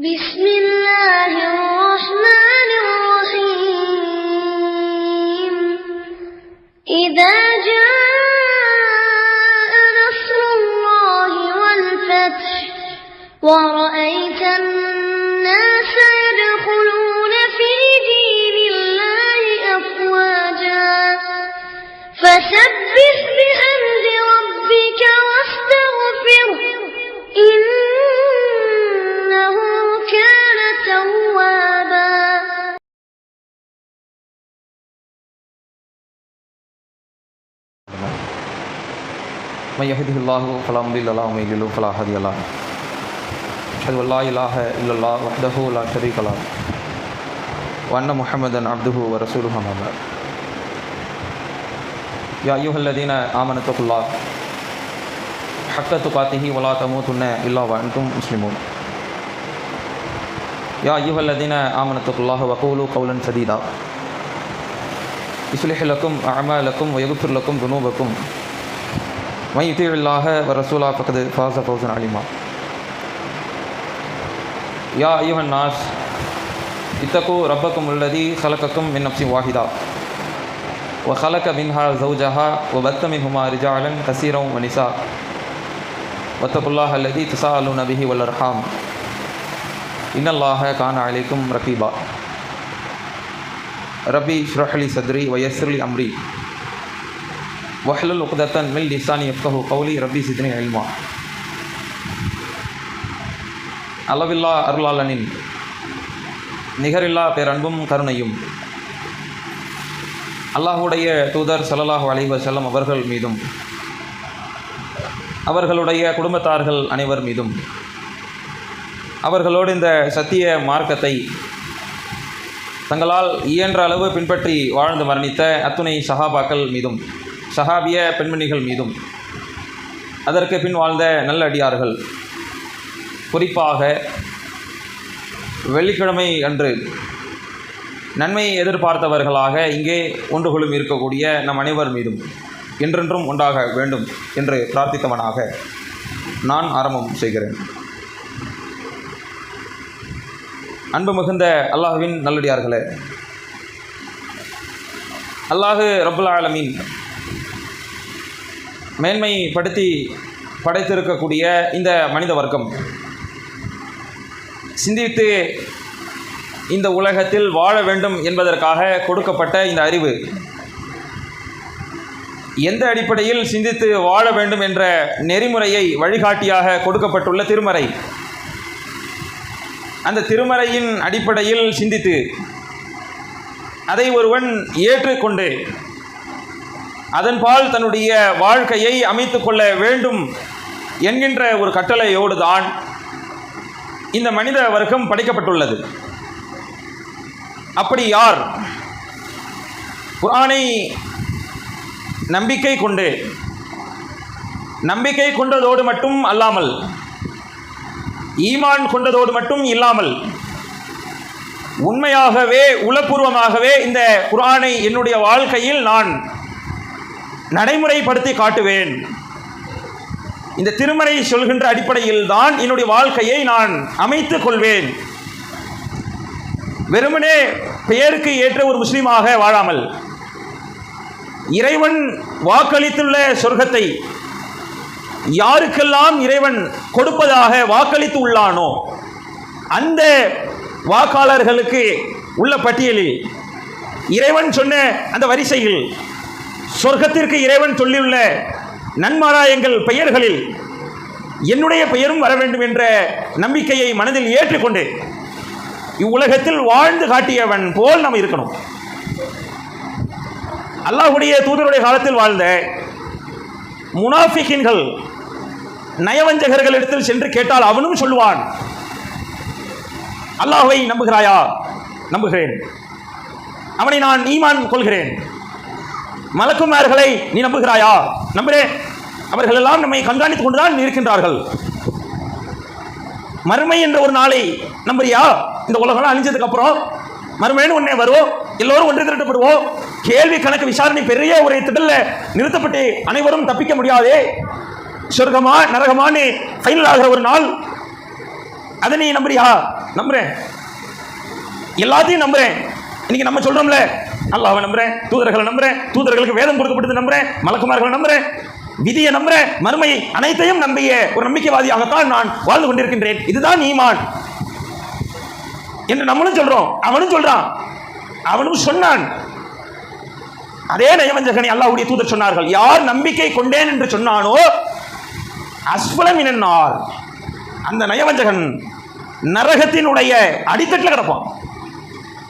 بسم الله الرحمن الرحيم إذا جاء نصر الله والفتح ورأيت الناس يدخلون في دين الله أفواجا فسبح بحمد ربك واستغفره إنه كان توابا. من يهده الله فلا مضل له ومن يضلل فلا هادي له. أشهد أن لا إله إلا الله وحده لا شريك له وأن محمدا عبده ورسوله أما بعد. يا أيها الذين آمنوا اتقوا الله حق تقاته ولا تموتن إلا وأنتم مسلمون. يا أيها الذين آمنوا اتقوا الله وقولوا قولا سديدا يصلح لكم أعمالكم ويغفر لكم ذنوبكم من يطيع الله ورسوله فقد فاز فوزا عظيما. يا أيها الناس اتقوا ربكم الذي خلقكم من نفس واحدة وخلق منها زوجها وبث منهما رجالا كثيرا ونساء واتقوا الله الذي تساءلون به والأرحام إن الله كان عليكم رقيبا. ربي اشرح لي صدري ويسر لي أمري வஹ்லுல் உக்தத்தன் மின் லிசானி யஃப்கஹு கௌலி ரப்பி ஸித்னி இல்மா. அளவில்லா அருளாளனின் நிகரில்லா பேரன்பும் கருணையும் அல்லாஹுடைய தூதர் ஸல்லல்லாஹு அலைஹி வஸல்லம் அவர்கள் மீதும் அவர்களுடைய குடும்பத்தார்கள் அனைவர் மீதும் அவர்களோடு இந்த சத்திய மார்க்கத்தை தங்களால் இயன்ற அளவு பின்பற்றி வாழ்ந்து மரணித்த அத்துணை சஹாபாக்கள் மீதும் சஹாபிய பெண்மணிகள் மீதும் அதற்கு பின் வாழ்ந்த நல்ல அடியார்கள், குறிப்பாக வெள்ளிக்கிழமை அன்று நன்மை எதிர்பார்த்தவர்களாக இங்கே ஒன்றுகளும் இருக்கக்கூடிய நம் அனைவர் மீதும் என்றென்றும் உண்டாக வேண்டும் என்று பிரார்த்தித்தவனாக நான் ஆரம்பம் செய்கிறேன். அன்பு மிகுந்த அல்லாஹ்வின் நல்லடியார்களே, அல்லாஹு ரப்புல் ஆலமீன் மேன்மைப்படுத்தி படைத்திருக்கக்கூடிய இந்த மனித வர்க்கம் சிந்தித்து இந்த உலகத்தில் வாழ வேண்டும் என்பதற்காக கொடுக்கப்பட்ட இந்த அறிவு, எந்த அடிப்படையில் சிந்தித்து வாழ வேண்டும் என்ற நெறிமுறையை வழிகாட்டியாக கொடுக்கப்பட்டுள்ள திருமறை, அந்த திருமறையின் அடிப்படையில் சிந்தித்து அதை ஒருவன் ஏற்றுக்கொண்டு அதன்பால் தன்னுடைய வாழ்க்கையை அமைத்து கொள்ள வேண்டும் என்கின்ற ஒரு கட்டளையோடு தான் இந்த மனித வர்க்கம் படைக்கப்பட்டுள்ளது. அப்படி யார் குர்ஆனை நம்பிக்கை கொண்டதோடு மட்டும் அல்லாமல், ஈமான் கொண்டதோடு மட்டும் இல்லாமல், உண்மையாகவே உளப்பூர்வமாகவே இந்த குர்ஆனை என்னுடைய வாழ்க்கையில் நான் நடைமுறைப்படுத்தி காட்டுவேன், இந்த திருமறை சொல்கின்ற அடிப்படையில் தான் என்னுடைய வாழ்க்கையை நான் அமைத்துக் கொள்வேன், வெறுமனே பெயருக்கு ஏற்ற ஒரு முஸ்லீமாக வாழாமல் இறைவன் வாக்களித்துள்ள சொர்க்கத்தை யாருக்கெல்லாம் இறைவன் கொடுப்பதாக வாக்களித்து உள்ளானோ அந்த வாக்காளர்களுக்கு உள்ள பட்டியலில் இறைவன் சொன்ன அந்த வரிசையில் சொர்க்கத்திற்கு இறைவன் சொல்லியுள்ள நன்மாராயங்கள் பெயர்களில் என்னுடைய பெயரும் வர வேண்டும் என்ற நம்பிக்கையை மனதில் ஏற்றுக்கொண்டு இவ்வுலகத்தில் வாழ்ந்து காட்டியவன் போல் நாம் இருக்கணும். அல்லாஹ்வுடைய தூதருடைய காலத்தில் வாழ்ந்த முனாஃபிகீன்கள், நயவஞ்சகர்கள் இடத்தில் சென்று கேட்டால் அவனும் சொல்லுவான், அல்லாஹ்வை நம்புகிறாயா? நம்புகிறேன். அவனை நான் ஈமான் கொள்கிறேன். மலக்குமார்களை நீ நம்புகிறாயா? நம்புகிறேன். அவர்கள் எல்லாம் நம்மை கண்காணித்துக் கொண்டுதான் இருக்கின்றார்கள். மறுமை என்ற ஒரு நாளை நம்புறியா? இந்த உலகம் அழிஞ்சதுக்கு அப்புறம் மறுமைன்னு ஒன்னே வருவோம், எல்லோரும் ஒன்று திரட்டப்படுவோம், கேள்வி கணக்கு விசாரணை பெரிய ஒரு திடல்ல நிறுத்தப்பட்டு அனைவரும் தப்பிக்க முடியாதே, சொர்க்கமா நரகமானு ஃபைனல் ஆகிற ஒரு நாள், அதை நீ நம்புறியா? நம்புறேன், எல்லாத்தையும் நம்புறேன். இன்னைக்கு நம்ம சொல்றோம்ல, அல்லாஹ்வை நம்புறேன், தூதர்களை நம்புறேன், தூதர்களுக்கு வேதம் கொடுக்கப்பட்டது நம்புறேன், மலக்குமார்களை நம்புறேன், விதியை நம்புறேன், மறுமையை அனைத்தையும் நம்பிய ஒரு நம்பிக்கைவாதியாகத்தான் நான் வாழ்ந்து கொண்டிருக்கின்றேன், இதுதான் ஈமான் என்று நம்மளும் சொல்றோம். அவனும் சொல்றான், அவனும் சொன்னான். அதே நயவஞ்சகனை அல்லாஹ்வுடைய தூதர் சொன்னார்கள், யார் நம்பிக்கை கொண்டேன் என்று சொன்னானோ அஸ்ஃபல மினன் நார், அந்த நயவஞ்சகன் நரகத்தினுடைய அடித்தட்டில் கிடப்பான்.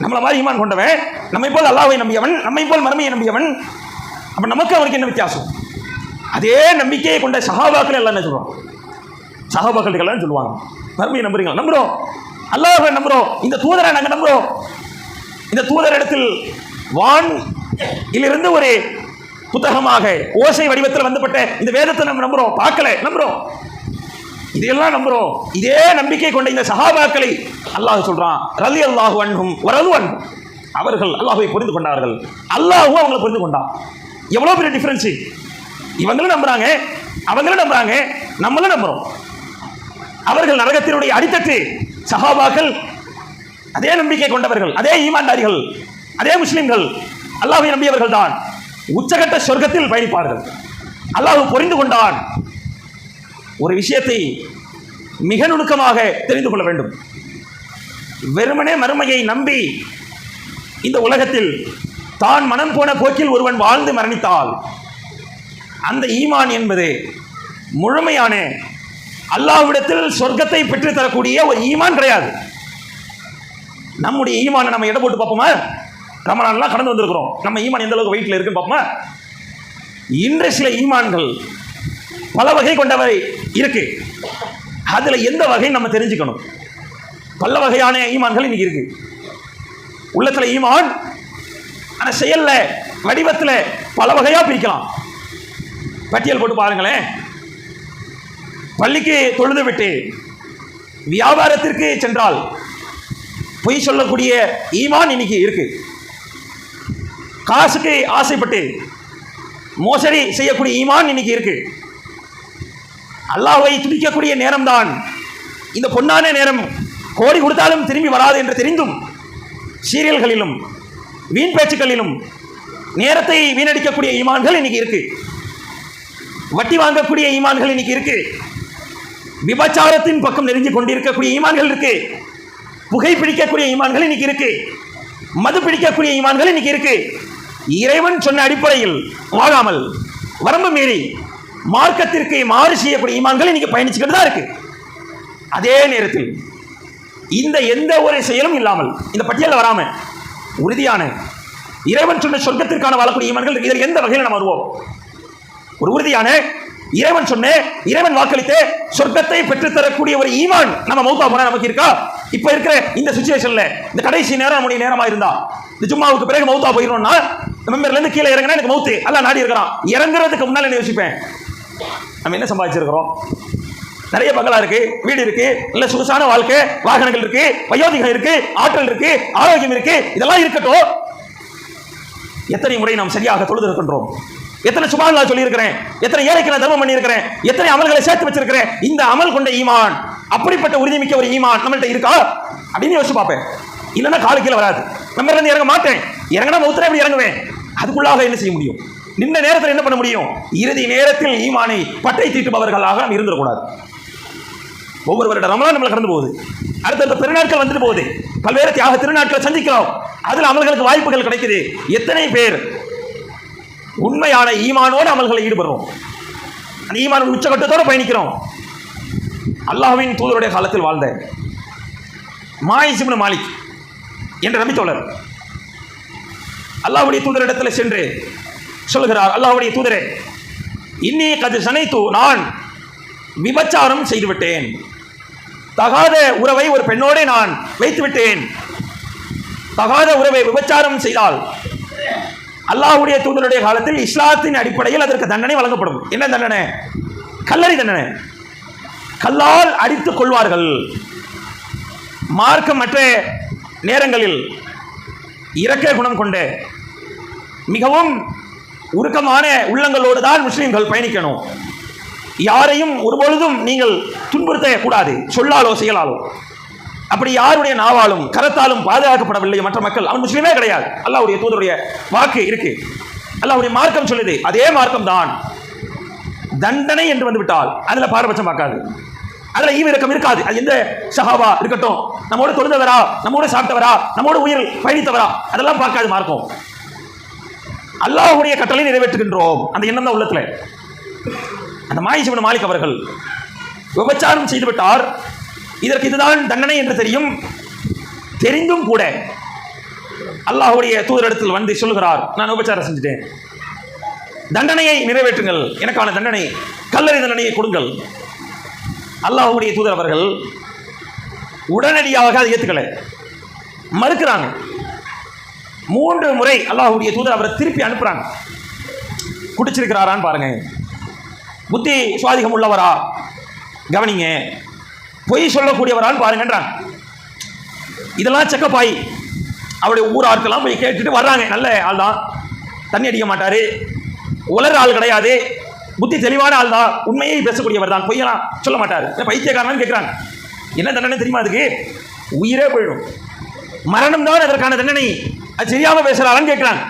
நம்மள மாதிரி ஈமான் கொண்டவன், நம்மை போல் அல்லாஹ்வை நம்பியவன், நம்மை போல் மறுமையை நம்பியவன், அப்ப நமக்கு அவனுக்கு என்ன வித்தியாசம்? அதே நம்பிக்கையை கொண்ட சஹாபாக்கள் எல்லாம் என்ன சொல்லுவாங்க? சஹாபாக்கள் எல்லாம் சொல்லுவாங்க, மறுமையை நம்புறீங்களா? நம்புறோம். அல்லாஹ்வை நம்புறோம், இந்த தூதரை நாங்கள் நம்புறோம். இந்த தூதர் இடத்தில் வான் இலிருந்து ஒரு புத்தகமாக ஓசை வடிவத்தில் வந்துபட்ட இந்த வேதத்தை நம்ம நம்புறோம், பார்க்கல, நம்புறோம், இதையெல்லாம் நம்புறோம். இதே நம்பிக்கை கொண்ட இந்த சஹாபாக்களை அல்லாஹ் சொல்றான், ரலியல்லாஹு அன்ஹும் வரது அன்ஹும், அவர்கள் அல்லாஹ்வை புரிந்து கொண்டார்கள், அல்லாஹ்வும் அவங்களை புரிந்து கொண்டான். எவ்வளவு பெரிய டிஃபரன்ஸ்! இவங்களும் நம்புறாங்க, அவங்களும் நம்புறாங்க, நம்மளும் நம்புறோம். அவர்கள் நரகத்தினுடைய அடித்தட்டு, சஹாபாக்கள் அதே நம்பிக்கை கொண்டவர்கள், அதே ஈமான்தாரிகள், அதே முஸ்லிம்கள், அல்லாஹ்வை நம்பியவர்கள் தான் உச்சகட்ட சொர்க்கத்தில் பயணிப்பார்கள். அல்லாஹ் புரிந்து கொண்டான். ஒரு விஷயத்தை மிக நுணுக்கமாக தெரிந்து கொள்ள வேண்டும். வெறுமனே மறுமையை நம்பி இந்த உலகத்தில் தான் மனம் போன போக்கில் ஒருவன் வாழ்ந்து மரணித்தால் அந்த ஈமான் என்பது முழுமையான அல்லாஹ்விடத்தில் சொர்க்கத்தை பெற்று தரக்கூடிய ஒரு ஈமான் கிடையாது. நம்முடைய ஈமானை நம்ம எடை போட்டு பார்ப்போமா? ரமலான்லாம் கடந்து வந்திருக்கிறோம், நம்ம ஈமான் எந்த அளவுக்கு வெயிட்ல இருக்குன்னு பார்ப்போமா? இன்று சில ஈமான்கள் பல வகை கொண்டவை இருக்கு. அதுல எந்த வகை நம்ம தெரிஞ்சுக்கணும். பல வகையான ஈமான்கள் இன்னைக்கு இருக்கு. உள்ளத்துல ஈமான், ஆனா செயல்ல வடிவத்துல பல வகையா பிரிக்கலாம். பட்டியல் போட்டு பாருங்களேன். பள்ளிக்கு தொழுது விட்டு வியாபாரத்திற்கு சென்றால் பொய் சொல்லக்கூடிய ஈமான் இன்னைக்கு இருக்கு. காசுக்கு ஆசைப்பட்டு மோசடி செய்யக்கூடிய ஈமான் இன்னைக்கு இருக்கு. அல்லாஹ்வை துதிக்கக்கூடிய நேரம்தான் இந்த பொன்னான நேரம், கோடி கொடுத்தாலும் திரும்பி வராது என்று தெரிந்தும் சீரியல்களிலும் வீண் பேச்சுக்களிலும் நேரத்தை வீணடிக்கக்கூடிய ஈமான்கள் இன்னைக்கு இருக்கு. வட்டி வாங்கக்கூடிய ஈமான்கள் இன்னைக்கு இருக்கு. விபச்சாரத்தின் பக்கம் நெருங்கி கொண்டிருக்கக்கூடிய ஈமான்கள் இருக்கு. புகை பிடிக்கக்கூடிய ஈமான்கள் இன்னைக்கு இருக்கு. மது பிடிக்கக்கூடிய ஈமான்கள் இன்னைக்கு இருக்கு. இறைவன் சொன்ன அடிப்படையில் வாழாமல் வரம்பு மீறி மார்க்கத்திற்கு மாறு செய்யக்கூடிய ஈமான்கள் இன்னைக்கு பயணிச்சுக்கிட்டு தான் இருக்கு. அதே நேரத்தில் இந்த எந்த ஒரு செயலும் இல்லாமல், இந்த பட்டியலில் வராம உறுதியான இறைவன் சொன்ன சொர்க்கத்திற்கான வாழக்கூடிய ஈமான்கள் இருக்கு. இதில் எந்த வகையில் நம்ம வருவோம்? ஒரு உறுதியான இறைவன் சொன்ன, இறைவன் வாக்களித்த சொர்க்கத்தை பெற்றுத்தரக்கூடிய ஒரு ஈமான் நம்ம மௌத்தா போனா நமக்கு இருக்கா? இப்ப இருக்கிற இந்த சிச்சுவேஷன்ல, இந்த கடைசி நேரம் நம்முடைய நேரமா இருந்தா, இந்த ஜும்மாவுக்கு பிறகு மௌத்தா போயிடணும்னா, மெம்பர்ல இருந்து கீழே இறங்கினா எனக்கு மௌத்து அல்ல நாடி இருக்கிறான். இறங்குறதுக்கு முன்னால என்ன யோசிப்பேன்? நம்ம என்ன சம்பாதிச்சிருக்கிறோம்? நிறைய பங்களா இருக்கு, வீடு இருக்கு, இல்ல சொகுசான வாழ்க்கை, வாகனங்கள் இருக்கு, வயோதிகம் இருக்கு, ஆற்றல் இருக்கு, ஆரோக்கியம் இருக்கு, இதெல்லாம் இருக்கட்டும். எத்தனை முறை நாம் சரியாக தொழுது இருக்கின்றோம்? எத்தனை சுப்ஹானல்லாஹ் சொல்லி இருக்கிறேன்? எத்தனை ஏழைக்கு நான் தர்மம் பண்ணி இருக்கிறேன்? எத்தனை அமல்களை சேர்த்து வச்சிருக்கிறேன்? இந்த அமல் கொண்ட ஈமான், அப்படிப்பட்ட உறுதிமிக்க ஒரு ஈமான் நம்மள்ட்ட இருக்கா அப்படின்னு யோசிச்சு பார்ப்பேன். இல்லைன்னா காலு கீழே வராது. மெம்பர்ல இருந்து இறங்க மாட்டேன். இறங்கினா மௌத்தரே எப்படி இறங்குவேன்? அதுக்குள்ளாக என்ன செய்ய முடியும்? நின்ற நேரத்தில் என்ன பண்ண முடியும்? இறுதி நேரத்தில் ஈமானை பட்டை தீட்டுபவர்களாக நாம் இருந்துடக்கூடாது. ஒவ்வொரு வருட ரமலான் நம்மளை கடந்து போகுது. அடுத்த பெருநாட்கள் வந்துட்டு போகுது. பல்வேறு தியாக திருநாட்களை சந்திக்கிறோம். அதில் அமல்களுக்கு வாய்ப்புகள் கிடைக்குது. எத்தனை பேர் உண்மையான ஈமானோடு அமல்களை ஈடுபடுறோம்? அந்த ஈமான் உச்சகட்டத்தோடு பயணிக்கிறோம். அல்லாஹ்வின் தூதருடைய காலத்தில் வாழ்ந்த மாயிஸ் இப்னு மாலிக் என்ற நபித்தோழர் அல்லாஹ்வுடைய தூதரிடத்தில் சென்று சொல்கிறார், அல்லாஹ்வுடைய தூதரே, இன்னி கது சனைத்து, நான் விபச்சாரம் செய்துவிட்டேன். தகாத உறவை ஒரு பெண்ணோடு நான் வைத்து விட்டேன். தகாத உறவை விபச்சாரம் செய்தால் அல்லாஹ்வுடைய தூதருடைய காலத்தில் இஸ்லாத்தின் அடிப்படையில் அதற்கு தண்டனை வழங்கப்படும். என்ன தண்டனை? கல்லறை தண்டனை. கல்லால் அடித்துக் கொள்வார்கள். மார்க்கமற்ற நேரங்களில் இரக்க குணம் கொண்ட மிகவும் உருக்கமான உள்ளங்களோடு தான் முஸ்லிம்கள் பயணிக்கணும். யாரையும் ஒருபொழுதும் நீங்கள் துன்புறுத்த கூடாது, சொல்லாலோ செயலாலோ. அப்படி யாருடைய நாவாலும் கரத்தாலும் பாதுகாக்கப்படவில்லை மற்ற மக்கள், அவன் முஸ்லீமே கிடையாது. அல்லாஹ்வுடைய தூதருடைய வாக்கு இருக்கு, அல்லாஹ்வுடைய மார்க்கம் சொல்லுது. அதே மார்க்கம் தான். தண்டனை என்று வந்து விட்டால் அதுல பாரபட்சம் பார்க்காது, அதுல ஈவிரக்கம் இருக்காது. அது எந்த சஹாபா இருக்கட்டும், நம்மோட தொழுந்தவரா, நம்மோட சாப்பிட்டவரா, நம்மோட உயிர் பயணித்தவரா, அதெல்லாம் பார்க்காது மார்க்கம். அல்லாஹ்வுடைய கட்டளை நிறைவேற்றுகின்றோம், அந்த எண்ணம் தான் உள்ளத்துல. அந்த மாயிஸ் இப்னு மாலிக் அவர்கள் விபச்சாரம் செய்துவிட்டார். இதற்கு இதுதான் தண்டனை என்று தெரிந்தும் கூட அல்லாஹ்வுடைய தூதரிடத்தில் வந்து சொல்கிறார், நான் விபச்சாரம் செஞ்சுட்டேன், தண்டனையை நிறைவேற்றுங்கள், எனக்கான தண்டனை கல்லறை தண்டனையை கொடுங்கள். அல்லாஹ்வுடைய தூதர் அவர்கள் உடனடியாக அதை ஏற்றுக்கலை, மறுக்கிறாங்க. 3 முறை அல்லாஹ்வுடைய தூதர் அவரை திருப்பி அனுப்புறாங்க. குடிச்சிருக்கிறாரான்னு பாருங்க, புத்தி சுவாதிகம் உள்ளவரா கவனிங்க, பொய் சொல்லக்கூடியவரான்னு பாருங்கன்றாங்க. இதெல்லாம் செக்கப்பாய் அவருடைய ஊர் ஆட்கள்லாம் போய் கேட்டுட்டு வர்றாங்க. நல்ல ஆள் தான், தண்ணி அடிக்க மாட்டாரு, உலர ஆள் கிடையாது, புத்தி தெளிவான ஆள் தான், உண்மையை பேசக்கூடியவர் தான், பொய்யெல்லாம் சொல்ல மாட்டார். பைத்தியக்காரனான்னு கேட்குறாங்க. என்ன தண்டனை தெரியுமா அதுக்கு? உயிரே போயிடும், மரணம் தான் அதற்கான தண்டனை, அது தெரியாம பேசுறாங்கன்னு கேட்கிறாங்க.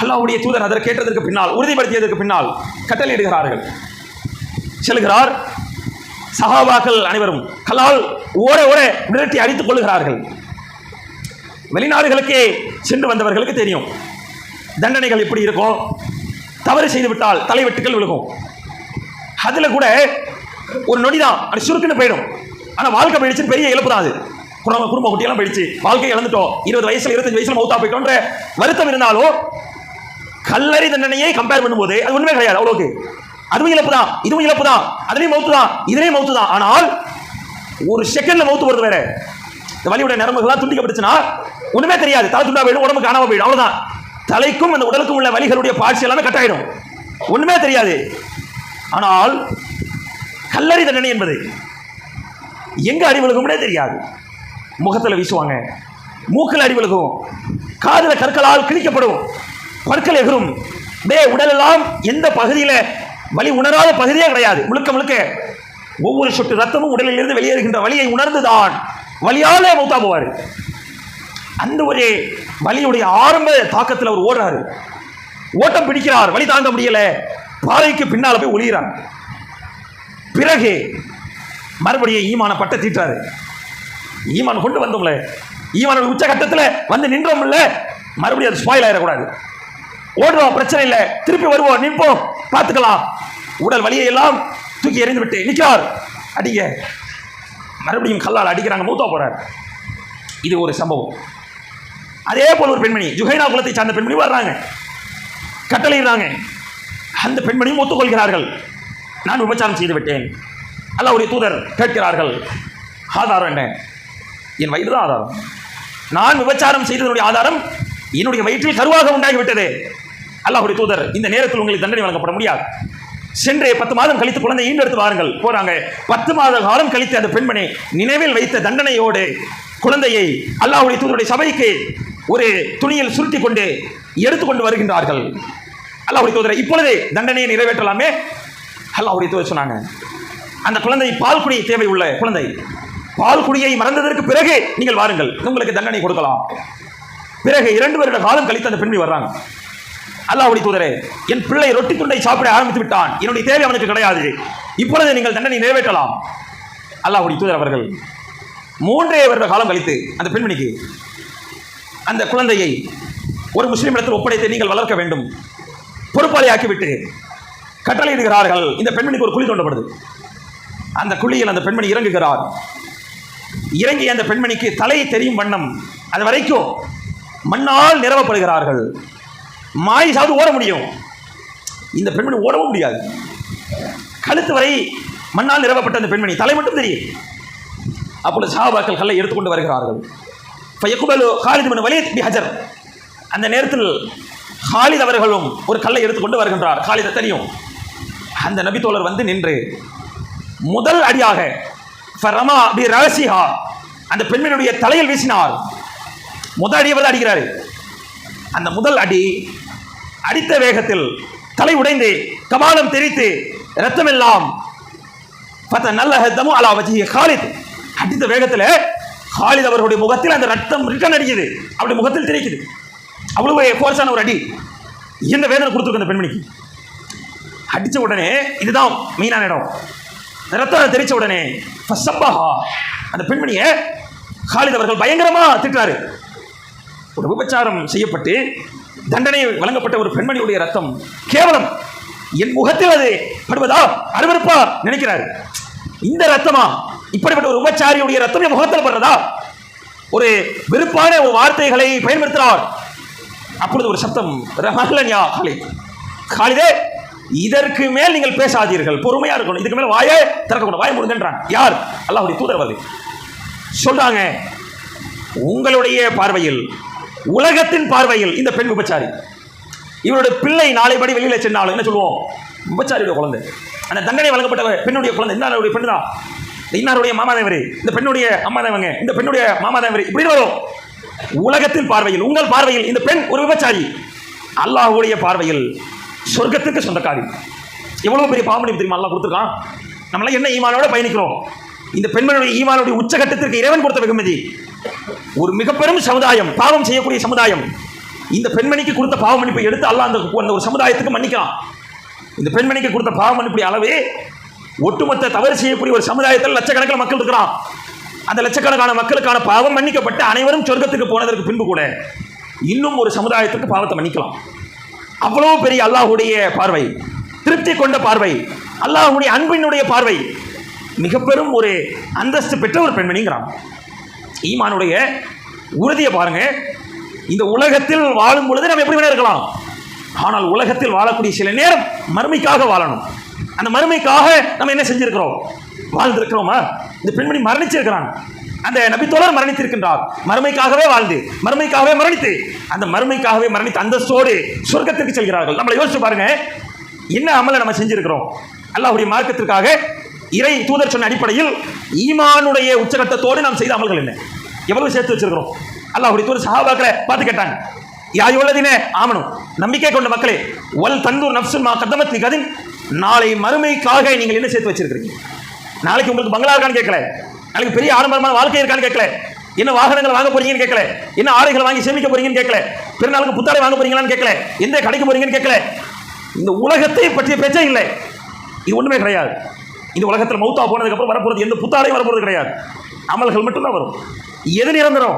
அல்லாஹ்வுடைய தூதர் அதை கேட்டதற்கு பின்னால், உறுதிப்படுத்தியதற்கு பின்னால் கட்டளையிடுகிறார்கள். செல்கிறார், சஹாபாக்கள் அனைவரும் கல்லால் ஓட ஓட விரட்டி அடித்துக் கொள்ளுகிறார்கள். வெளிநாடுகளுக்கே சென்று வந்தவர்களுக்கு தெரியும் தண்டனைகள் எப்படி இருக்கும். தவறு செய்து விட்டால் தலைவெட்டுகள் விழுகும். அதுல கூட ஒரு நொடிதான், அது சுருக்குன்னு போயிடும். ஆனா வாழ்க்கை போயிடுச்சு, பெரிய இழப்பு தான் அது. குடும்ப குட்டியெல்லாம் போயிடுச்சு, வாழ்க்கை இழந்துட்டோம், 20 வயசுல 25 வயசுல மௌத்தா போயிட்டோன்ற வருத்தம் இருந்தாலும் கல்லறை தண்டனையை கம்பேர் பண்ணும்போது அது ஒண்ணுமே கிடையாது. அவ்வளவுக்கு அதுவும் இழப்பு தான், இதுவும் இழப்பு தான், அதுலேயும் மௌத்து தான், இதுலேயும் மௌத்து தான். ஆனால் ஒரு செகண்ட்ல மௌத்து போறது வேற. இந்த வலியுடைய நரம்புகள்லாம் துண்டிக்கப்பட்டுச்சுன்னா ஒண்ணுமே தெரியாது, தலை துண்டா போயிடும், உடம்பு காணாம போயிடும், அவ்வளவுதான். தலைக்கும் அந்த உடலுக்கும் உள்ள வலிகளுடைய பாட்சி எல்லாமே கட் ஆயிடும், ஒண்ணுமே தெரியாது. ஆனால் கல்லறை தண்டனை என்பது எங்க அடி விழுகும்னே தெரியாது. முகத்துல வீசுவாங்க, மூக்கில் அடி விழுகும், காதுல கற்களால் கிழிக்கப்படும், பற்கள் எகிரும், உடலெல்லாம் எந்த பகுதியில வலி உணராத பகுதியே கிடையாது. முழுக்க முழுக்க ஒவ்வொரு சொட்டு ரத்தமும் உடலில் இருந்து வெளியேறுகின்ற வலியை உணர்ந்துதான் வலியாலே மௌத்தா போவார். அந்த ஒரு வலியுடைய ஆரம்ப தாக்கத்தில் அவர் ஓடுறாரு, ஓட்டம் பிடிக்கிறார், வலி தாங்க முடியல, பாறைக்கு பின்னால போய் ஒளிகிறார். பிறகு மறுபடியும் ஈமான பட்ட தீட்டாரு. ஈமான் கொண்டு வந்தோம்ல, ஈமான உச்ச கட்டத்தில் வந்து நின்றோம்ல, மறுபடியும் அது ஸ்பாயில் ஆயிடக்கூடாது. ஓடுறோம், பிரச்சனை இல்லை, திருப்பி வருவோம், நிற்போம், பார்த்துக்கலாம். உடல் வலியை எல்லாம் தூக்கி எறிந்து விட்டு நிற்கிறார். அடிங்க, மறுபடியும் கல்லால் அடிக்கிறாங்க, மூத்தா போறார். இது ஒரு சம்பவம். அதே போல ஒரு பெண்மணி, ஜுஹைனா குலத்தை சார்ந்த பெண்மணி வர்றாங்க, கட்டளையிடுறாங்க. அந்த பெண்மணியும் ஒத்துக்கொள்கிறார்கள், நான் விபச்சாரம் செய்து விட்டேன். அல்லாஹ்வுடைய தூதர் கேட்கிறார்கள், ஆதாரம் என்ன? என் வயிறு தான் ஆதாரம். நான் விபச்சாரம் செய்ததனுடைய ஆதாரம் என்னுடைய வயிற்றில் கருவாக உண்டாகிவிட்டது. அல்லாஹ்வுடைய தூதர், இந்த நேரத்தில் உங்களுக்கு தண்டனை வழங்கப்பட முடியாது. சென்று 10 மாதம் கழித்து குழந்தை ஈண்டெடுத்து வாருங்கள். போறாங்க. 10 மாத காலம் கழித்து அந்த பெண்மணி நினைவில் வைத்த தண்டனையோடு குழந்தையை அல்லாஹ்வுடைய தூதருடைய சபைக்கு ஒரு துணியில் சுருட்டி கொண்டு எடுத்துக்கொண்டு வருகின்றார்கள். அல்லாஹ்வுடைய தூதரை, இப்பொழுது தண்டனையை நிறைவேற்றலாமே? அல்லாஹ்வுடைய தூதர் சொன்னாங்க, அந்த குழந்தை பால் குடி தேவை உள்ள குழந்தை, பால் குடியை மறந்ததற்கு பிறகு நீங்கள் வாருங்கள், உங்களுக்கு தண்டனை கொடுக்கலாம். பிறகு 2 வருட காலம் கழித்து அந்த பெண்மணி வர்றாங்க. அல்லாஹ்வுடைய தூதரே, என் பிள்ளை ரொட்டி துண்டை சாப்பிட ஆரம்பித்து விட்டான், என்னுடைய தேவை அவனுக்கு கிடையாது, இப்பொழுது நீங்கள் தண்டனை நிறைவேற்றலாம். அல்லாஹ்வுடைய தூதர் அவர்கள் 3 வருட காலம் கழித்து அந்த பெண்மணிக்கு அந்த குழந்தையை ஒரு முஸ்லீம் இடத்தில் ஒப்படைத்து நீங்கள் வளர்க்க வேண்டும், பொறுப்பாளி ஆக்கிவிட்டு கட்டளையிடுகிறார்கள். இந்த பெண்மணிக்கு ஒரு குழி தோண்டப்படுது. அந்த குழியில் அந்த பெண்மணி இறங்குகிறார். இறங்கி அந்த பெண்மணிக்கு தலை தெரியும் வண்ணம் அது வரைக்கும் மண்ணால் நிரவப்படுகிறார்கள். மாயிசாவது ஓட முடியும், இந்த பெண்மணி ஓடவும் முடியாது. கழுத்து வரை மண்ணால் நிரவப்பட்ட அந்த பெண்மணி, தலை மட்டும் தெரியும். அப்பொழுது சஹாபாக்கள் கல்லை எடுத்துக்கொண்டு வருகிறார்கள். காலித் பின் வலீத் பி ஹஜர், அந்த நேரத்தில் காலித் அவர்களும் ஒரு கல்லை எடுத்துக்கொண்டு வருகின்றார். காலித் தெரியும். அந்த நபி தோழர் வந்து நின்று முதல் அடியாக அந்த பெண்மணியுடைய தலையில் வீசினார். முதல் அடியை அடிக்கிறார். அந்த முதல் அடி அடித்த வேகத்தில் தலை உடைந்து கபாலம் தெரித்து ரத்தம் எல்லாம் அடித்த வேகத்தில் காலித் அவர்களுடைய முகத்தில் அந்த ரத்தம் ரிட்டன் அடிக்குது, அவருடைய முகத்தில் தெரிக்குது. அவ்வளவு போர்ஸான ஒரு அடி. என்ன வேதனை கொடுத்துருக்கு அந்த பெண்மணிக்கு. அடிச்ச உடனே இதுதான் மெயினான இடம். ரத்தம் தெரிச்ச உடனே அந்த பெண்மணியை காலித் அவர்கள் பயங்கரமா திட்டாரு. ஒரு விபச்சாரம் செய்யப்பட்டு தண்டனை வழங்கப்பட்ட ஒரு பெண்மணியுடைய ரத்தம் கேவலம், என் முகத்தில் அது படுவதா அருவருப்பா நினைக்கிறார். இந்த ரத்தமா, இப்படிப்பட்ட ஒரு விபச்சாரியுடைய ரத்தம் என் முகத்தில் படுறதா, ஒரு வெறுப்பான ஒரு வார்த்தைகளை பயன்படுத்தினார். அப்பொழுது ஒரு சத்தம், ரஹலன்யா காலிதே, இதற்கு மேல் நீங்கள் பேசாதீர்கள், பொறுமையா இருக்கணும், இதுக்கு மேல வாயே திறக்கக்கூடாது, வாயை மூடுங்கன்றான். யார்? அல்லாஹ்வுடைய தூதர் வந்து சொல்றாங்க, உங்களுடைய பார்வையில், உலகத்தின் பார்வையில் இந்த பெண் விபச்சாரி, இவருடைய பிள்ளை நாளைபடி வெளியில சென்றாலும் என்ன சொல்லுவோம்? விபச்சாரியுடைய குழந்தை. அந்த தண்டனை வழங்கப்பட்ட பெண்ணுடைய குழந்தை, இன்னாருடைய பெண் தான், இன்னாருடைய மாமா தான் இவரு, இந்த பெண்ணுடைய அம்மா தான் இவங்க, இந்த பெண்ணுடைய மாமா தான் இவரு, இப்படி வரும். உலகத்தின் பார்வையில், உங்கள் பார்வையில் இந்த பெண் ஒரு விபச்சாரி. அல்லாஹ்வுடைய பார்வையில் சொர்க்கத்துக்கு சொந்தக்காரி. எவ்வளவு பெரிய பாவமன்னிப்பு தெரியுமா அல்லாஹ் கொடுத்துருக்கான். நம்மளாம் என்ன ஈமானோட பயணிக்கிறோம். இந்த பெண்மனுடைய ஈமானுடைய உச்சகட்டத்திற்கு இறைவன் கொடுத்த வெகுமதி. ஒரு மிக பெரும் சமுதாயம், பாவம் செய்யக்கூடிய சமுதாயம், இந்த பெண்மணிக்கு கொடுத்த பாவ மன்னிப்பை எடுத்து அல்லாஹ் அந்த ஒரு சமுதாயத்துக்கு மன்னிக்கலாம். இந்த பெண்மணிக்கு கொடுத்த பாவ மன்னிப்புடைய அளவே ஒட்டுமொத்த தவறு செய்யக்கூடிய ஒரு சமுதாயத்தில் லட்சக்கணக்கில் மக்கள் இருக்கிறான். அந்த லட்சக்கணக்கான மக்களுக்கான பாவம் மன்னிக்கப்பட்டு அனைவரும் சொர்க்கத்துக்கு போனதற்கு பின்பு கூட இன்னும் ஒரு சமுதாயத்துக்கு பாவத்தை மன்னிக்கலாம். அவ்வளவு பெரிய அல்லாஹ்வுடைய பார்வை, திருப்தி கொண்ட பார்வை, அல்லாஹ்வுடைய அன்பினுடைய பார்வை, மிக பெரும் ஒரு அந்தஸ்து பெற்ற ஒரு பெண்மணிங்கிறான். ஈமானுடைய உறுதியை பாருங்க. இந்த உலகத்தில் வாழும் பொழுது நம்ம எப்படி வேணா இருக்கலாம், ஆனால் உலகத்தில் வாழக்கூடிய சில நேரம் மறுமைக்காக வாழணும். அந்த மறுமைக்காக நம்ம என்ன செஞ்சிருக்கிறோம்? வாழ்ந்திருக்கிறோமா? இந்த பெண்மணி மரணிச்சிருக்கிறாங்க. அந்த நபித்தோழர் மரணித்திருக்கின்றார். மறுமைக்காகவே வாழ்ந்து, மறுமைக்காகவே மரணித்து, அந்த மறுமைக்காகவே மரணித்து அந்தஸ்தோடு சொர்க்கத்திற்கு செல்கிறார்கள். நம்மளை யோசிச்சு பாருங்க, என்ன அமலை நம்ம செஞ்சிருக்கிறோம் அல்லாஹ்வுடைய மார்க்கத்திற்காக. இறை தூதர் சொன்ன அடிப்படையில் ஈமானுடைய உச்சகட்டத்தோடு நாம் செய்த அமல்கள் என்ன, எவ்வளவு சேர்த்து வச்சிருக்கிறோம். அல்லாஹ்வுடைய தூதர் சஹாபாக்களை பார்த்து கேட்டாங்க, யாயுள்ளதினே ஆமனும், நம்பிக்கை கொண்ட மக்களே, வல் தந்தூர் நஃப்சுன் மா கத்தமத் லிகதின், நாளை மறுமைக்காக நீங்கள் என்ன சேர்த்து வச்சிருக்கிறீங்க? நாளைக்கு உங்களுக்கு பங்களா இருக்கான்னு கேட்கல, நாளைக்கு பெரிய ஆடம்பரமான வாழ்க்கை இருக்கான்னு கேட்கல, என்ன வாகனங்கள் வாங்க போறீங்கன்னு கேட்கல, என்ன ஆடைகள் வாங்கி சேமிக்க போறீங்கன்னு கேட்கல, பெருநாளுக்கு புத்தாடை வாங்க போறீங்களான்னு கேட்கல, எந்த கடைக்கு போறீங்கன்னு கேட்கல. இந்த உலகத்தை பற்றிய பேச்சே இல்லை. இது ஒண்ணுமே கிடையாது. இந்த உலகத்தில் மௌத்தா போனதுக்கு அப்புறம் வரப்போறது எந்த புத்தாடையும் வரப்போறது கிடையாது. அமல்கள் மட்டும்தான் வரும். எது நிரந்தரம்?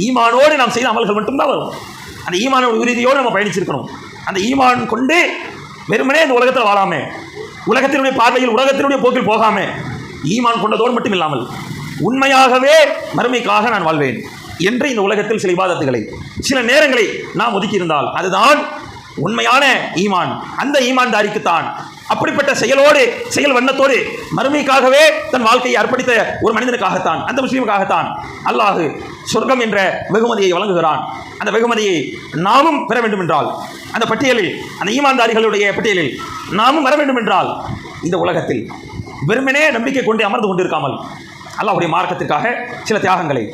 ஈமானோடு நாம் செய்த அமல்கள் மட்டும்தான் வரும். அந்த ஈமானோட உறுதியோடு நம்ம பயணிச்சிருக்கணும். அந்த ஈமான் கொண்டு வெறுமனே இந்த உலகத்தில் வாழாம, உலகத்தினுடைய பார்வையில் உலகத்தினுடைய போக்கில் போகாம, ஈமான் கொண்டதோடு மட்டும் இல்லாமல் உண்மையாகவே மறுமைக்காக நான் வாழ்வேன் என்று இந்த உலகத்தில் சில இபாதத்துகளை, சில நேரங்களை நாம் ஒதுக்கி இருந்தால் அதுதான் உண்மையான ஈமான். அந்த ஈமான்தாரிக்குத்தான், அப்படிப்பட்ட செயலோடு, செயல் வண்ணத்தோடு மறுமைக்காகவே தன் வாழ்க்கையை அர்ப்பணித்த ஒரு மனிதனுக்காகத்தான், அந்த முஸ்லீமுக்காகத்தான் அல்லாஹ் சொர்க்கம் என்ற வெகுமதியை வழங்குகிறான். அந்த வெகுமதியை நாமும் பெற வேண்டும் என்றால், அந்த பட்டியலில், அந்த ஈமான்தாரிகளுடைய பட்டியலில் நாமும் வர வேண்டும் என்றால், இந்த உலகத்தில் வெறுமனே நம்பிக்கை கொண்டு அமர்ந்து கொண்டிருக்காமல் அல்லாஹ்வுடைய மார்க்கத்திற்காக சில தியாகங்களை,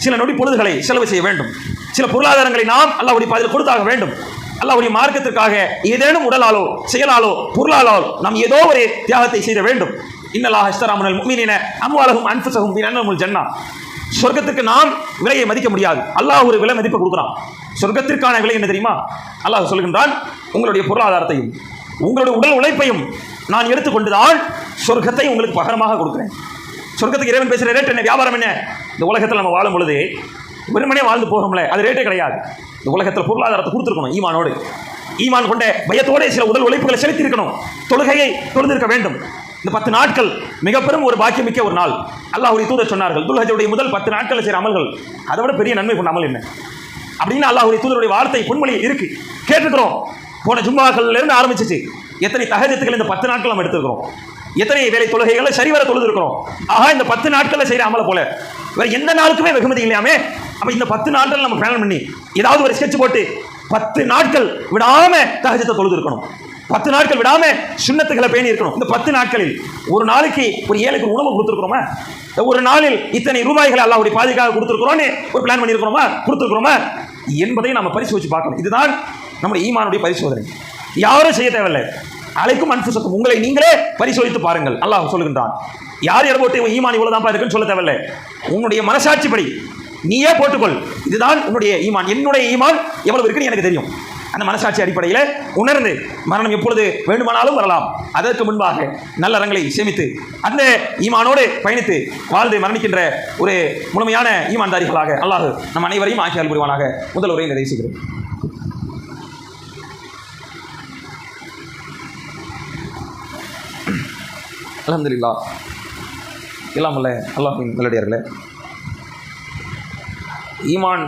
சில நொடி பொழுதுகளை செலவு செய்ய வேண்டும். சில பொருளாதாரங்களை நாம் அல்லாஹ்வுடைய பாதையில் கொடுத்தாக வேண்டும். அல்லாஹ்வுடைய மார்க்கத்திற்காக ஏதேனும் உடலாலோ, செயலாலோ, பொருளாலோ நாம் ஏதோ ஒரு தியாகத்தை செய்ய வேண்டும். இன்னல்லாஹ் இஸ்தரா மினல் முஃமினீன அம்வாலஹும் அன்ஃபுஸஹும் பிஅன்னஹுல் ஜன்னah. சொர்க்கத்துக்கு நாம் விலையை மதிக்க முடியாது. அல்லாஹ் ஒரு விலை மதிப்பு கொடுக்குறான். சொர்க்கத்திற்கான விலை என்ன தெரியுமா? அல்லாஹ் சொல்கின்றான், உங்களுடைய பொருளாதாரத்தையும் உங்களுடைய உடல் உழைப்பையும் நான் எடுத்துக்கொண்டுதான் சொர்க்கத்தை உங்களுக்கு பகரமாக கொடுக்குறேன். சொர்க்கத்துக்கு இறைவன் பேசுகிற ரேட் என்ன, வியாபாரம் என்ன? இந்த உலகத்தில் நம்ம வாழும் பொழுது வெறுமனே வாழ்ந்து போகிறோம்ல, அது ரேட்டே கிடையாது. இந்த உலகத்தில் பொருளாதாரத்தை கொடுத்துருக்கணும் ஈமானோடு, ஈமான் கொண்ட பயத்தோடு சில உடல் உழைப்புகளை செலுத்தியிருக்கணும். தொழுகையை தொழுந்திருக்க வேண்டும். இந்த 10 நாட்கள் மிக பெரும் ஒரு பாக்கியமிக்க ஒரு நாள். அல்லாஹ்வுடைய தூதர் சொன்னார்கள், துல்ஹஜ்ஜுடைய முதல் 10 நாட்களில் செய்கிற அமல்கள் அதை விட பெரிய நன்மை கொண்ட அமல் என்ன அப்படின்னு அல்லாஹ்வுடைய தூதருடைய வார்த்தை பொன்மொழி இருக்கு, கேட்டுக்கிறோம். போன ஜும்மாக்கள்லேருந்து ஆரம்பிச்சிச்சு. எத்தனை தஹஜ்ஜுகள் இந்த 10 நாட்கள் நம்ம எடுத்துக்கிறோம், எத்தனை வேலை தொழுகைகளை சரிவர தொழுது இருக்கிறோம். ஆஹா, இந்த 10 நாட்களில் செய்கிற அமலை போல வேற எந்த நாளுக்குமே வெகுமதி இல்லையாமே. அப்போ இந்த 10 நாட்கள் நம்ம பிளான் பண்ணி ஏதாவது ஒரு ஸ்கெட்ச் போட்டு 10 நாட்கள் விடாம தஹஜ்ஜத்தை தொழுது இருக்கணும். 10 நாட்கள் விடாம சுன்னத்துகளை பேணி இருக்கணும். இந்த 10 நாட்களில் ஒரு நாளைக்கு ஒரு ஏழைக்கு உணவு கொடுத்துருக்கிறோமா? ஒரு நாளில் இத்தனை ரூபாய்களை அல்லாஹ்வுடைய பாதைக்காக கொடுத்துருக்கிறோன்னு ஒரு பிளான் பண்ணியிருக்கிறோமா, கொடுத்துருக்கிறோமா என்பதை நம்ம பரிசோதிச்சு பார்க்கணும். இதுதான் நம்முடைய ஈமானுடைய பரிசோதனை. யாரும் செய்ய தேவையில்லை. அலைக்கும் அன்ஃபுஸக்கும், உங்களை நீங்களே பரிசோதித்து பாருங்கள். அல்லாஹ் சொல்லுகின்றான். யார் எடை போட்டு ஈமான் இவ்வளவுதான் இருக்குன்னு சொல்ல தேவையில்லை. உன்னுடைய மனசாட்சிப்படி நீயே போட்டுக்கொள், இதுதான் உன்னுடைய ஈமான். என்னுடைய ஈமான் எவ்வளவு இருக்குன்னு எனக்கு தெரியும். அந்த மனசாட்சி அடிப்படையில் உணர்ந்து மரணம் எப்பொழுது வேண்டுமானாலும் வரலாம். அதற்கு முன்பாக நல்ல அறங்களை சேமித்து அந்த ஈமானோடு பயணித்து வாழ்ந்து மரணிக்கின்ற ஒரு முழுமையான ஈமான்தாரிகளாக அல்லாஹ் நம் அனைவரையும் ஆக்கியால் புரிவானாக. முதல் உரையை நிறைவு செய்கிறேன். அல்ஹம்துலில்லாஹ். எல்லாம் அல்ல அல்லாஹ்வின் நல்லடியார்களே, ஈமான்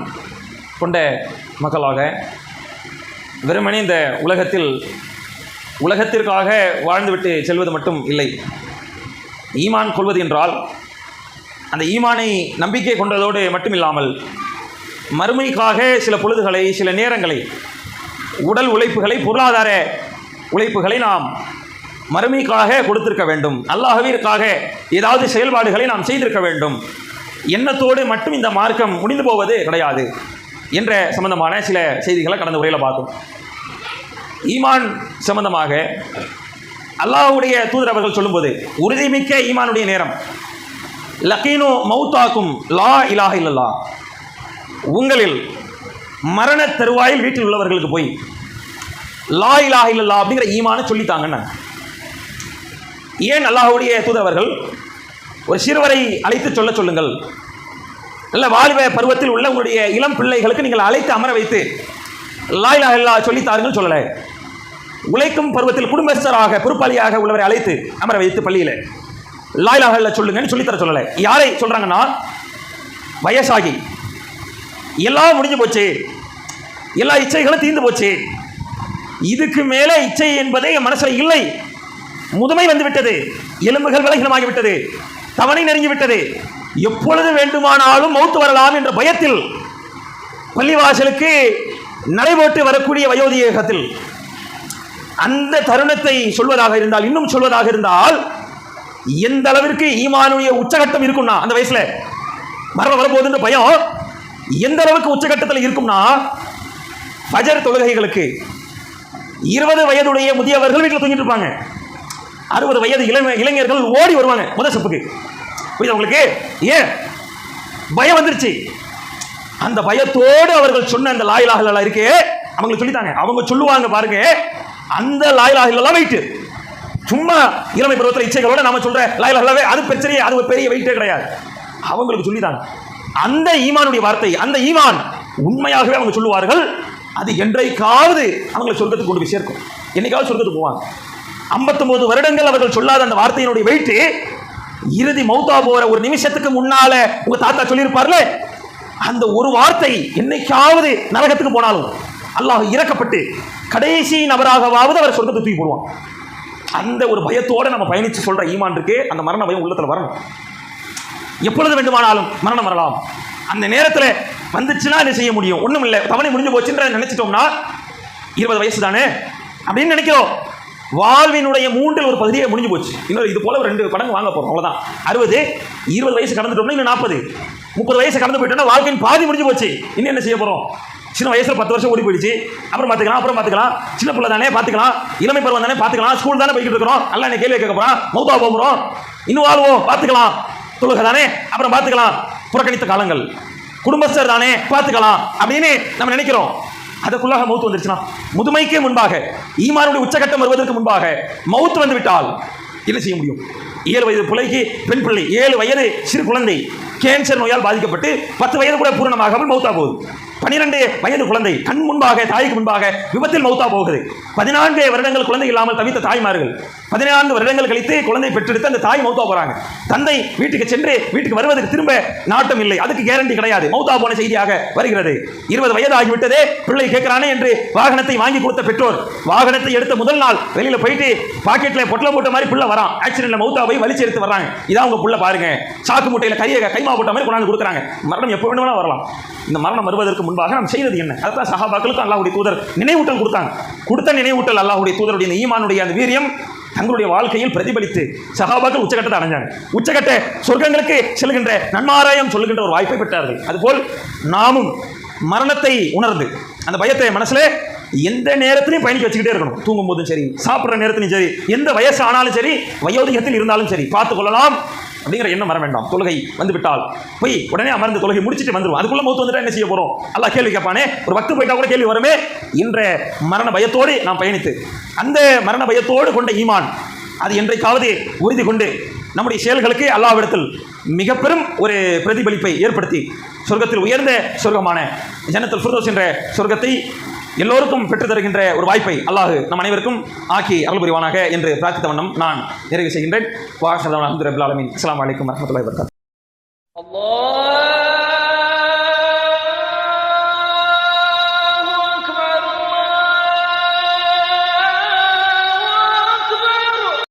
கொண்ட மக்களாக வெறுமனே இந்த உலகத்திற்காக வாழ்ந்துவிட்டு செல்வது மட்டும் இல்லை. ஈமான் கொள்வது என்றால் அந்த ஈமானை நம்பிக்கை கொண்டதோடு மட்டுமில்லாமல் மறுமைக்காக சில பொழுதுகளை, சில நேரங்களை, உடல் உழைப்புகளை, பொருளாதார உழைப்புகளை நாம் மறுமைக்காக கொடுத்திருக்க வேண்டும். அல்லாஹ்விற்காக ஏதாவது செயல்பாடுகளை நாம் செய்திருக்க வேண்டும். எண்ணத்தோடு மட்டும் இந்த மார்க்கம் முடிந்து போவது கிடையாது என்ற சம்பந்தமான சில செய்திகளை கடந்த உரையில் பார்த்தோம். ஈமான் சம்பந்தமாக அல்லாஹ்வுடைய தூதர் அவர்கள் சொல்லும்போது, உறுதிமிக்க ஈமானுடைய நேரம், லக்கீனு மௌத்தாக்கும் லா இலாஹ இல்லல்லாஹ், உங்களில் மரண தருவாயில் வீட்டில் உள்ளவர்களுக்கு போய் லா இலாஹ இல்லல்லாஹ் அப்படிங்கிற ஈமானை சொல்லித்தாங்கன்னு. ஏன் அல்லாஹ்வுடைய தூதர் அவர்கள் ஒரு சிறுவரை அழைத்து சொல்லுங்கள், நல்ல வாலிப பருவத்தில் உள்ள உங்களுடைய இளம் பிள்ளைகளுக்கு நீங்கள் அழைத்து அமர வைத்து லா இலாஹ இல்லல்லாஹ் சொல்லித்தாருங்கள் சொல்லலை. உழைக்கும் பருவத்தில் குடும்பஸ்தராக பொறுப்பாளியாக உள்ளவரை அழைத்து அமர வைத்து பள்ளியில் லா இலாஹ இல்லல்லாஹ் சொல்லுங்கன்னு சொல்லித்தர சொல்லலை. யாரை சொல்றாங்கன்னா, வயசாகி எல்லாம் முடிஞ்சு போச்சு, எல்லா இச்சைகளும் தீர்ந்து போச்சு, இதுக்கு மேலே இச்சை என்பதே என் மனசில் இல்லை, முதுமை வந்து விட்டது, எலும்புகள் விலகினமாகிவிட்டது, தவணை நெருங்கி விட்டது, எப்பொழுது வேண்டுமானாலும் மௌத்து வரலாம் என்ற பயத்தில் பள்ளிவாசலுக்கு நடைபோட்டு வரக்கூடிய வயோதிகத்தில் அந்த தருணத்தை சொல்வதாக இருந்தால், இன்னும் சொல்வதாக இருந்தால், எந்த அளவிற்கு ஈமானுடைய உச்சகட்டம் இருக்கும்னா, அந்த வயசுல மரணம் வரப்போகுதுன்ற பயம் எந்த அளவுக்கு உச்சகட்டத்தில் இருக்கும்னா, ஃபஜர் தொழுகைகளுக்கு 20 வயதுடைய முதியவர்கள் வீட்டில் தூங்கிட்டு இருப்பாங்க, 60 வயது இளைஞர்கள் ஓடி வருவாங்க முதல் செப்புக்கு. புரியுது உங்களுக்கு? ஏன் பயம் வந்துருச்சு. அந்த பயத்தோடு அவர்கள் சொன்ன அந்த லா இலாஹ இல்லல்லாஹ் இருக்கே, அவங்களுக்கு சொல்லித்தாங்க. அவங்க சொல்லுவாங்க பாருங்க, அந்த லா இலாஹ இல்லல்லாஹ் வெயிட். சும்மா இளமை பருவத்தில் இச்சைகளோட நாம சொல்ற லா இலாஹ இல்லல்லாஹ் அது பிரச்சனையே, அது ஒரு பெரிய வெயிட்டே கிடையாது. அவங்களுக்கு சொல்லித்தாங்க. அந்த ஈமானுடைய வார்த்தை, அந்த ஈமான் உண்மையாகவே அவங்க சொல்லுவார்கள். அது என்றைக்காவது அவங்களை சொர்க்கத்துக்கு கொண்டு போய் சேர்க்கும். என்னைக்காவது சொர்க்கத்துக்கு போவாங்க. 59 வருடங்கள் அவர்கள் சொல்லாத அந்த வார்த்தையினுடைய வெயிட்டு, இறுதி மௌத்தா போற ஒரு நிமிஷத்துக்கு முன்னால உங்க தாத்தா சொல்லியிருப்பார்ல, அந்த ஒரு வார்த்தை என்னைக்காவது நரகத்துக்கு போனாலும் அல்லாஹ் இறக்கப்பட்டு கடைசி நபராகவாவது அவர் சொர்க்கத்துக்கு தூக்கி போடுவான். அந்த ஒரு பயத்தோடு நம்ம பயணிச்சு சொல்ற ஈமான் இருக்கு. அந்த மரண பயம் உள்ளத்துல வரணும். எப்பொழுது வேண்டுமானாலும் மரணம் வரலாம். அந்த நேரத்தில் வந்துச்சுன்னா என்ன செய்ய முடியும்? ஒன்றும் இல்லை, தவணை முடிஞ்சு போச்சுன்ற நினைச்சிட்டோம்னா 20 வயசு தானே அப்படின்னு நினைக்கிறோம். வாழ்வினுடைய 3 ஒரு பகுதியே முடிஞ்சு போச்சு. இன்னொரு இது போல ஒரு 2 படங்கு வாங்க போறோம், அவ்வளவுதான். 60 20 வயசு கடந்துட்டோம்னா இன்னும் 40 30 வயசு கடந்து போயிட்டோம்னா வாழ்க்கையின் பாதி முடிஞ்சு போச்சு. இன்னும் என்ன செய்ய போறோம்? சின்ன வயசுல 10 வருஷம் ஓடி போயிடுச்சு, அப்புறம் பார்த்துக்கலாம், சின்ன பிள்ளை தானே பார்த்துக்கலாம், இளமை பருவம் தானே பார்த்துக்கலாம், ஸ்கூல் தானே போய்கிட்டு இருக்கிறோம், அல்ல என்ன கேள்வி கேட்க போறான், மௌத்தா போகிறோம், இன்னும் வாழ்வோம் பார்த்துக்கலாம், தொழுகை தானே அப்புறம் பார்த்துக்கலாம், புறக்கணித்த காலங்கள், குடும்பஸ்தர் தானே பார்த்துக்கலாம் அப்படின்னு நம்ம நினைக்கிறோம். அதுக்குள்ளாக மௌத்து வந்துருச்சுன்னா, முதுமைக்கே முன்பாக, ஈமானுடைய உச்சகட்டம் வருவதற்கு முன்பாக மௌத்து வந்து விட்டால் என்ன செய்ய முடியும்? 7 வயது பிள்ளைக்கு, பெண் பிள்ளை 7 வயது சிறு குழந்தை கேன்சர் நோயால் பாதிக்கப்பட்டு 10 வயது கூட பூரணமாகாமல் மௌத்தா போகுது. 12 வயது குழந்தை கண் முன்பாக, தாய்க்கு முன்பாக விபத்தில் மௌத்தா போகுது. 14 வருடங்கள் குழந்தை இல்லாமல் தவித்த தாய்மார்கள் 14 வருடங்கள் கழித்து குழந்தை பெற்றெடுத்து அந்த தாய் மௌத்தா போறாங்க. தந்தை வீட்டுக்கு சென்று வீட்டுக்கு வருவதற்கு திரும்ப நாட்டம் இல்லை, அதுக்கு கேரண்டி கிடையாது, மௌத்தா போன செய்தியாக வருகிறது. 20 வயது ஆகிவிட்டதே, பிள்ளை கேட்கிறானே என்று வாகனத்தை வாங்கி கொடுத்த பெற்றோர் வாகனத்தை எடுத்த முதல் நாள் வெளியில போயிட்டு பாக்கெட்ல பொட்டலம் போட்ட மாதிரி பிள்ளை வரான், ஆக்சிடென்ட்ல மௌத்தா போய் வலிச்சு எடுத்து வர்றாங்க. இதான் உங்க புள்ள பாருங்க, சாக்கு மூட்டையில கைமா போட்ட மாதிரி கொண்டாந்து கொடுக்குறாங்க. மரணம் எப்போ வேணும்னா வரலாம். இந்த மரணம் வருவதற்கு முன்பாக நாம் செய்தது என்ன? அதான் சஹாபாக்களுக்கு அல்லாஹ்வுடைய தூதர் நினைவூட்டல் கொடுத்தாங்க. கொடுத்த நினைவூட்டல் அல்லாஹ்வுடைய தூதருடைய இந்த ஈமானுடைய அந்த வீரியம் தங்களுடைய வாழ்க்கையில் பிரதிபலித்து சஹாபாக்கள் உச்சகட்டத்தை அடைஞ்சாங்க. உச்சகட்ட சொர்க்கங்களுக்கு செல்கின்ற நன்மாராயம் சொல்லுகின்ற ஒரு வாய்ப்பை பெற்றார்கள். அதுபோல் நாமும் மரணத்தை உணர்ந்து அந்த பயத்தை மனசுல எந்த நேரத்திலையும் பயணிக்க வச்சுக்கிட்டே இருக்கணும். தூங்கும் போதும் சரி, சாப்பிட்ற நேரத்திலும் சரி, எந்த வயசு ஆனாலும் சரி, வயோதிகத்தில் இருந்தாலும் சரி பார்த்துக் கொள்ளலாம் அப்படிங்கிற எண்ணம் வர வேண்டாம். தொழுகை வந்து விட்டால் போய் உடனே அமர்ந்து தொழுகை முடிச்சுட்டு வந்துடும். அதுக்குள்ள மௌத்து வந்துட்டா என்ன செய்ய போறோம்? அல்லாஹ் கேள்வி கேட்பானே. ஒரு வக்து போயிட்டா கூட கேள்வி வருமே. இன்ற மரண பயத்தோடு நாம் பயணித்து அந்த மரண பயத்தோடு கொண்ட ஈமான் அது என்றைக்காவது உறுதி கொண்டு நம்முடைய செயல்களுக்கு அல்லாஹ்விடத்தில் மிக பெரும் ஒரு பிரதிபலிப்பை ஏற்படுத்தி சொர்க்கத்தில் உயர்ந்த சொர்க்கமான ஜன்னத்துல் ஃபிர்தௌஸ் என்ற சொர்க்கத்தை எல்லோருக்கும் பெற்று தருகின்ற ஒரு வாய்ப்பை அல்லாஹ் நம் அனைவருக்கும் ஆக்கி அருள் புரிவானாக என்று பிரார்த்தித்த வண்ணம் நான் நிறைவு செய்கின்றேன். அஸ்ஸலாமு அலைக்கும் வரஹ்மத்துல்லாஹி வபரகாத்துஹு.